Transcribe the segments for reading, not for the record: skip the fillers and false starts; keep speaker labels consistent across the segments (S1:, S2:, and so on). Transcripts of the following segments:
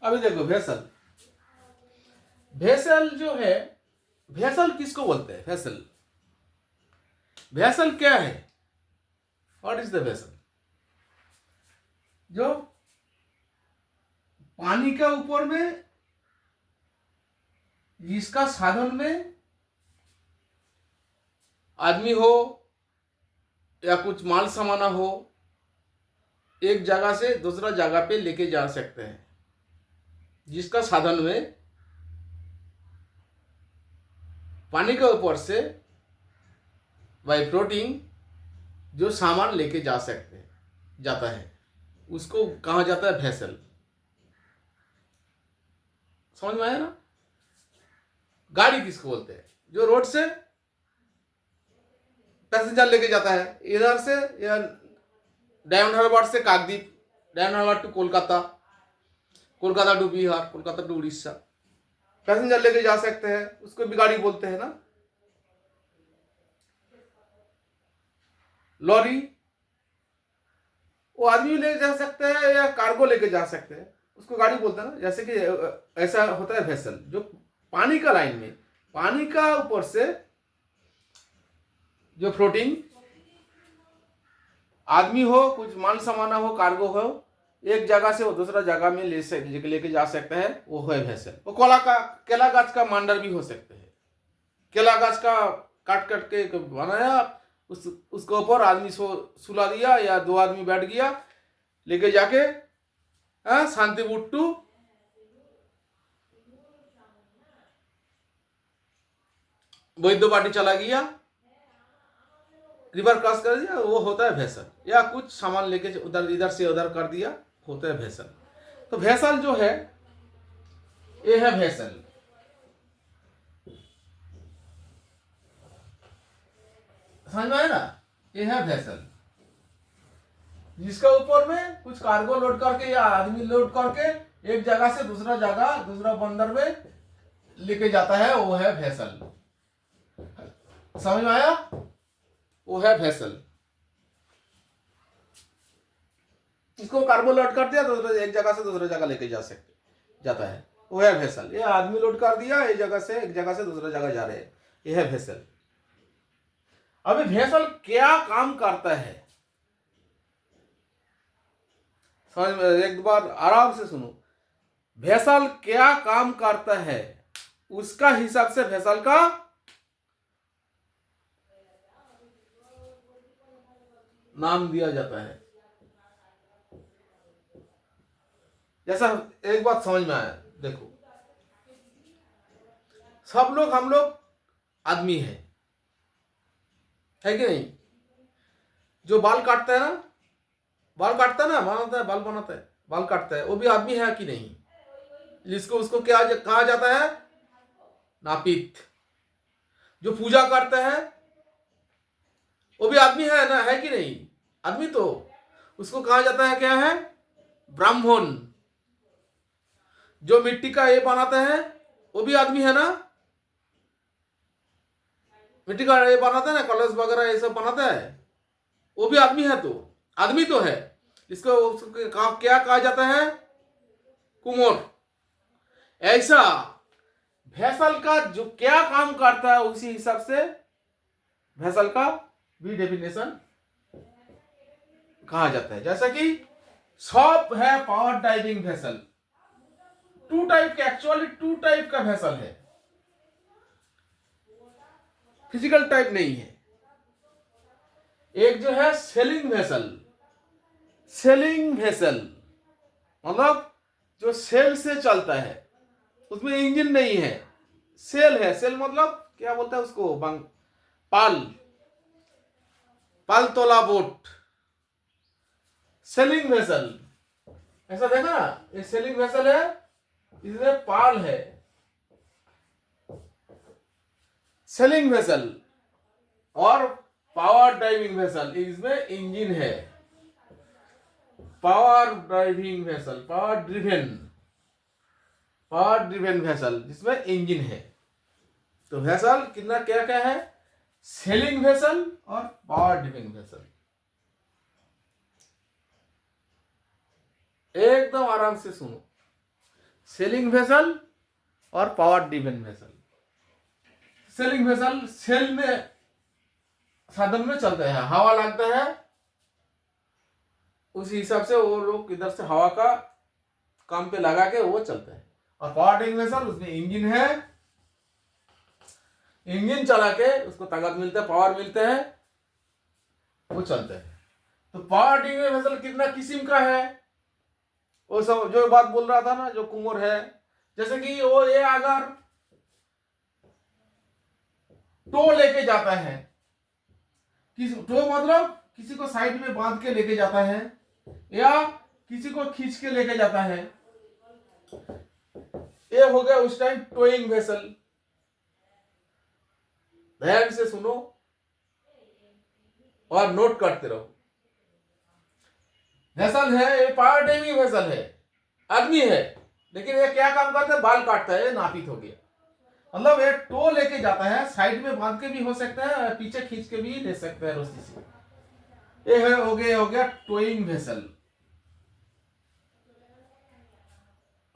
S1: अभी देखो vessel, vessel जो है, वेसल किसको बोलते हैं? वेसल, वेसल क्या है? What is the vessel? जो पानी के ऊपर में, जिसका साधन में आदमी हो या कुछ माल सामाना हो, एक जगह से दूसरा जगह पे लेके जा सकते हैं, जिसका साधन में पानी के ऊपर से बाय फ्लोटिंग जो सामान लेके जा सकते हैं, जाता है, उसको कहा जाता है वेसल। समझ में आया ना? गाड़ी किसको बोलते हैं? जो रोड से पैसेंजर लेके जाता है, इधर से या डायमंड हार्बर से Kakdwip, Diamond Harbour to Kolkata, Kolkata to Bihar, Kolkata to Orissa, passenger लेके जा सकते हैं, उसको भी गाड़ी बोलते हैं ना। लॉरी, वो आदमी ले जा सकते हैं या कार्गो लेके जा सकते हैं, उसको गाड़ी बोलते हैं ना। जैसे कि ऐसा होता है वेसल, जो पानी का लाइन में, पानी का ऊपर से जो फ्लोटिंग आदमी हो, कुछ माल सामाना हो, कार्गो हो, एक जगह से वो दूसरा जगह में लेके जा सकते हैं, वो है वेसल। वो केला गाछ का मांडर भी हो सकते हैं। केला गाछ का काट काट के बनाया, उसके ऊपर आदमी सुला दिया या दो आदमी बैठ गया, लेके जाके शांतिपुर टू वैद्यवाटी चला गया, रिवर क्रॉस कर दिया, वो होता है वेसल। या कुछ सामान लेके उधर इधर से उधर कर दिया, होता है वेसल। तो वेसल जो है, ये है वेसल। समझ में आया ना? ये है वेसल, जिसके ऊपर में कुछ कार्गो लोड करके या आदमी लोड करके एक जगह से दूसरा जगह, दूसरा बंदर में लेके जाता है, वो है वेसल। समझ में आया? वो है वेसल। इसको कार्गो लोड कर दिया तो एक जगह से दूसरा जगह लेके जाता है, वो है वेसल। ये आदमी लोड कर दिया, एक जगह से दूसरा जगह जा रहे हैं, ये है वेसल। अभी वेसल क्या काम करता है, समझ में? एक बार आराम से सुनो। वेसल क्या काम करता है, उसका हिसाब से वेसल का नाम दिया जाता है। जैसा एक बात समझ में आया, देखो, सब लोग, हम लोग आदमी है कि नहीं? जो बाल काटता है ना, बनाता है, बाल बनाता है, बाल काटता है, वो भी आदमी है कि नहीं? जिसको उसको क्या कहा जाता है? नापित। जो पूजा करता है, वो भी आदमी है ना, है कि नहीं? आदमी तो उसको कहा जाता है, क्या है? ब्राह्मण। जो मिट्टी का ये बनाते हैं, वो भी आदमी है ना? मिट्टी का ये बनाता है ना, कलश वगैरह ये सब बनाता है, वो भी आदमी है। तो आदमी तो है। इसको क्या कहा जाता है? कुमोर। ऐसा वेसल का जो क्या काम करता है, उसी हिसाब से वेसल का भी डेफिनेशन कहा जाता है। जैसा कि सब है power diving vessel. Two type के, एक्चुअली टू टाइप का वेसल है, फिजिकल टाइप नहीं है। एक जो है सेलिंग वेसल। सेलिंग वेसल मतलब जो सेल से चलता है, उसमें इंजन नहीं है, सेल है। सेल मतलब क्या बोलता है उसको? पाल, पाल तोला बोट, सेलिंग वेसल। ऐसा देखा ना, ये सेलिंग वेसल है, इसमें पाल है। सेलिंग वेसल और पावर ड्राइविंग वेसल, इसमें इंजन है। Power driving vessel, power driven vessel, जिसमें इंजन है। तो वेसल कितना क्या क्या है? सेलिंग वेसल और पावर ड्रिवेन वेसल। एकदम आराम से सुनो। सेलिंग वेसल और power driven vessel. Sailing vessel sail में साधन में चलते हैं, हवा लगता है, उसी हिसाब से वो लोग इधर से हवा का काम पे लगा के वो चलते हैं। और पावर ड्रिवन वेसल उसमें इंजन है, इंजन चला के उसको ताकत मिलता है, पावर मिलता है, वो चलता है। तो पावर ड्रिवन वेसल कितना किस्म का है, वो सब जो बात बोल रहा था ना, जो कुमोर है, जैसे कि वो ये अगर टो लेके जाता है, टो मतलब किसी को साइड में बांध के लेके जाता है या किसी को खींच के लेके जाता है, ये हो गया उस टाइम टोइंग वेसल। ध्यान से सुनो और नोट करते रहो। वेसल है, ये पावर ड्राइविंग वेसल है, आदमी है, लेकिन ये क्या काम करता है, बाल काटता है, नापित हो गया। मतलब ये टो लेके जाता है, साइड में बांध के भी हो सकता है, पीछे खींच के भी ले सकता है रस्सी से। ये है हो गया टोइंग वेसल,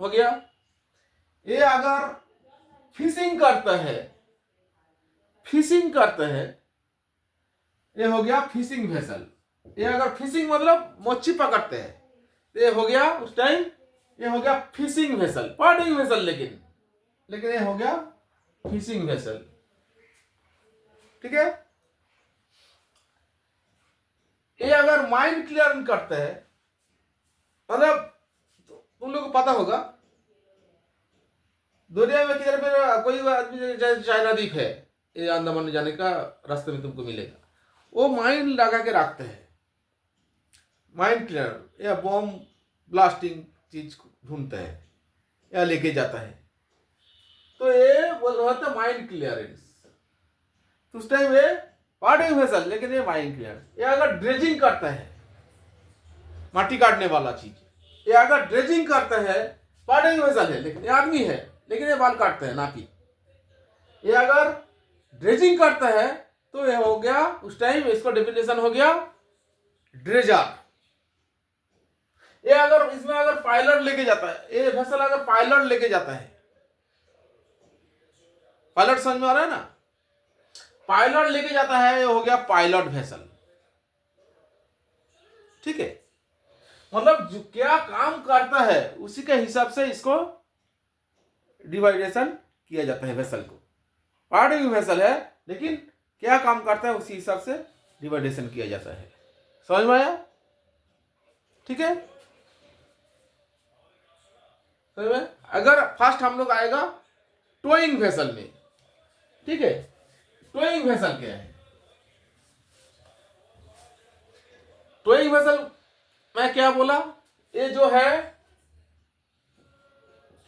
S1: हो गया। ये अगर फिशिंग करता है, ये हो गया फिशिंग वेसल। ये अगर फिशिंग मतलब मच्छी पकड़ते हैं, ये हो गया उस टाइम, ये हो गया फिशिंग वेसल, पार्टिंग वेसल, लेकिन ये हो गया फिशिंग वेसल। ठीक है। ये अगर माइन क्लियर करता है, मतलब तुम लोग को पता होगा दुनिया में किधर पे कोई आदमी, चाइना द्वीप है, ये अंडमान जाने का रास्ते में तुमको मिलेगा, वो माइन लगा के रखते हैं, माइन क्लियर या बॉम्ब ब्लास्टिंग चीज ढूंढते हैं या लेके जाता है, तो ये होता है माइन क्लियरेंस। तो उस टाइम ये पार्टिंग वेसल, लेकिन ये माइन क्लियर। ये अगर ड्रेजिंग करता है, माटी काटने वाला चीज, ये अगर ड्रेजिंग करता है, पार्टिंग वेसल है, लेकिन ये आदमी है, लेकिन ये बाल काटता है, नापी। ये अगर ड्रेजिंग करता है तो ये हो गया उस टाइम, इसको डेफिनेशन हो गया ड्रेजर। ये अगर इसमें अगर पायलट लेके जाता है, ये वेसल अगर पायलट लेके जाता है, पायलट समझ में आ रहा है ना, पायलट लेके जाता है, ये हो गया पायलट वेसल। ठीक है। मतलब जो क्या काम करता है उसी के हिसाब से इसको डिवाइडेशन किया जाता है वेसल को। पार्टिंग वेसल है, लेकिन क्या काम करता है उसी हिसाब से डिवाइडेशन किया जाता है। समझ में आया? ठीक है। समझ में? अगर फर्स्ट हम लोग आएगा टोइंग वेसल में। ठीक है। टोइंग वेसल क्या है? टोइंग वेसल मैं क्या बोला, ये जो है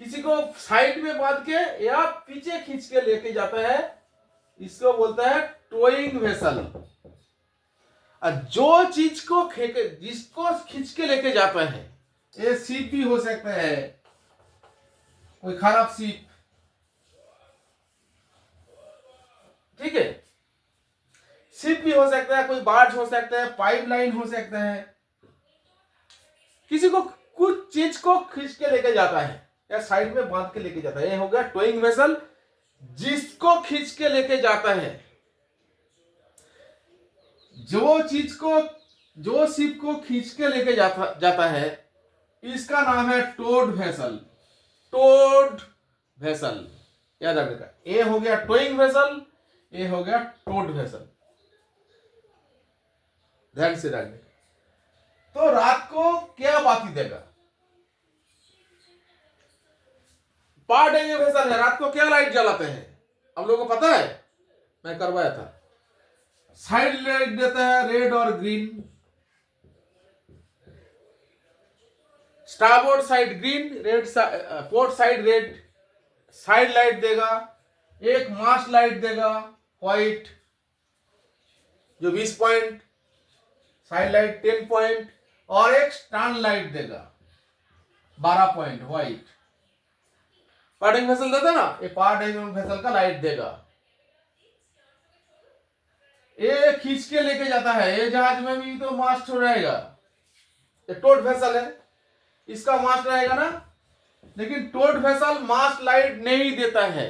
S1: किसी को साइड में बांध के या पीछे खींच के लेके जाता है, इसको बोलता है टोइंग वेसल। जो चीज को जिसको खींच के लेके जाता है, ये सीप भी हो सकता है, कोई खराब सीप, ठीक है, सीप भी हो सकता है, कोई बार्ज हो सकता है, पाइपलाइन हो सकता है, किसी को कुछ चीज को खींच के लेके जाता है या साइड में बांध के लेके जाता है, ये हो गया टोइंग वेसल। जिसको खींच के लेके जाता है, जो चीज को, जो शिप को खींच के लेके जाता है, इसका नाम है टोड वेसल। टोड वेसल याद रखिएगा। ये हो गया टोइंग वेसल, ये हो गया टोड वेसल। ध्यान से रखिए। तो रात को क्या बाती देगा? पार्टिंग वेसल है, रात को क्या लाइट जलाते हैं हम लोगों को पता है, मैं करवाया था। साइड लाइट देता है रेड और green, starboard side green, red port side red, side light देगा, एक मास्ट लाइट देगा व्हाइट जो 20 पॉइंट, साइड लाइट 10 पॉइंट, और एक स्टर्न लाइट देगा 12 पॉइंट व्हाइट। पार्टिंग वेसल देता ना, ये पार्टिंग वेसल का लाइट देगा। ये खींच के लेके जाता है, ये जहाज में भी तो मास्ट रहेगा, ये टोड वेसल है, इसका मास्ट रहेगा ना लेकिन टोट वेसल मास्ट लाइट नहीं देता है।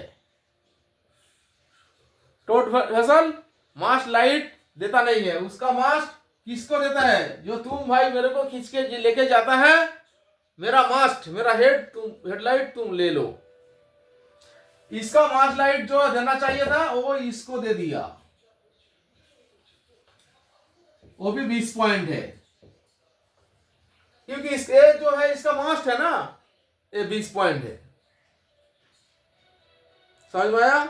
S1: टोट वेसल मास्ट लाइट देता नहीं है। उसका मास्ट किसको देता है? जो तुम भाई मेरे को खींच के लेके जाता है, मेरा मास्ट, मेरा हेडलाइट तुम ले लो। इसका मास्ट लाइट जो देना चाहिए था वो इसको दे दिया, वो भी 20 पॉइंट है, क्योंकि ये जो है इसका मास्ट है ना, ये 20 पॉइंट है। समझ में आया?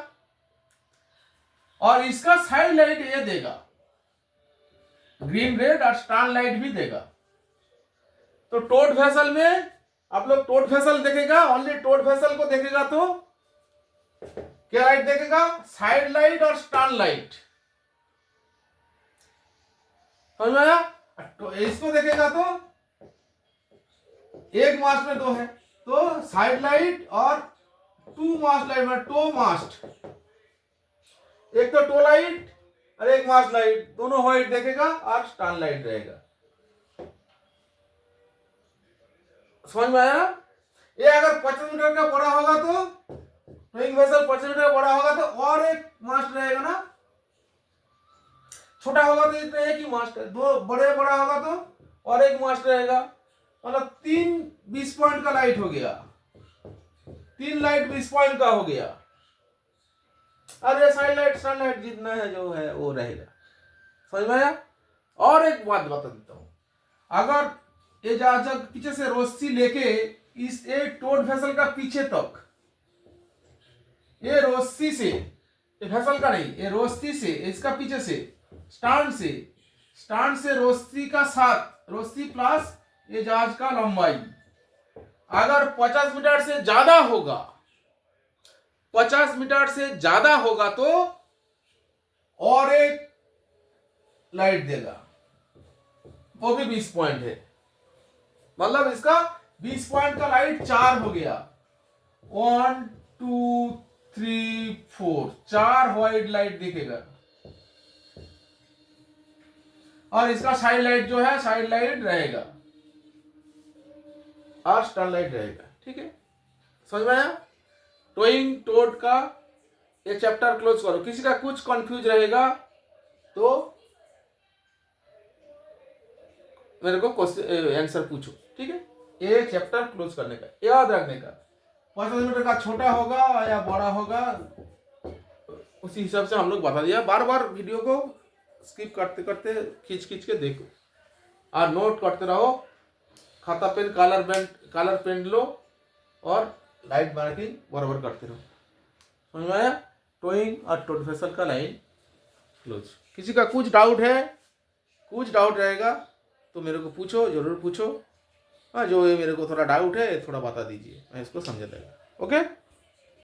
S1: और इसका साइड लाइट ये देगा, ग्रीन रेड और स्टार लाइट भी देगा। तो टोट वेसल में आप लोग टोट वेसल देखेगा, ओनली टोट वेसल को देखेगा तो क्या लाइट देखेगा? साइड लाइट और स्टार लाइट। समझ में आया? तो इसको देखेगा तो एक मास्ट में दो है, तो साइड लाइट और टू मास्ट लाइट में टो मास्ट, एक तो टो लाइट और एक मास्ट लाइट, दोनों व्हाइट देखेगा और स्टार लाइट रहेगा। समझ में आया? ये अगर 50 मीटर का बड़ा होगा तो टोइंग वेसल 50 मीटर का बड़ा होगा तो और एक मास्ट रहेगा ना, छोटा होगा तो इतना एक ही मास्ट है, दो बड़ा होगा तो और एक मास्ट रहेगा, मतलब 3 20 पॉइंट का लाइट हो गया, 3 लाइट 20 पॉइंट का हो गया। अरे साइड लाइट स्टार लाइट जितना है जो है वो रहेगा। समझ में आया? और एक बात बता देता हूं, अगर ये जब पीछे से रोशनी लेके इस एक टोट वेसल का पीछे तक, ये रोशनी से, ये वेसल का नहीं, ये रोशनी से, इसका पीछे से स्टैंड से रोशनी का साथ, रोशनी प्लस ये जहाज का लंबाई अगर 50 मीटर से ज्यादा होगा, 50 मीटर से ज्यादा होगा तो और एक लाइट देगा, वो भी 20 पॉइंट है। मतलब इसका 20 पॉइंट का लाइट 4 हो गया, 1 2 3 4, 4 व्हाइट लाइट दिखेगा। और इसका साइड लाइट जो है, साइड लाइट रहेगा और स्टार लाइट रहेगा। ठीक है, समझ में आया? टोइंग टोट का ये चैप्टर क्लोज करो। किसी का कुछ कंफ्यूज रहेगा तो मेरे को क्वेश्चन आंसर पूछो। ठीक है, ये चैप्टर क्लोज करने का, याद रखने का, 50 मीटर का छोटा होगा या बड़ा होगा उसी हिसाब से हम लोग बता दिया। बार बार वीडियो को स्किप करते करते खींच के देखो और नोट करते रहो। खाता पेन कलर पेन लो और लाइट मार्किंग बराबर करते रहो। समझ में आया? टोइंग और टोट वेसल का लाइन क्लोज। किसी का कुछ डाउट है, कुछ डाउट रहेगा तो मेरे को पूछो, जरूर पूछो। हाँ, जो ये मेरे को थोड़ा डाउट है थोड़ा बता दीजिए, मैं इसको समझा देगा। ओके।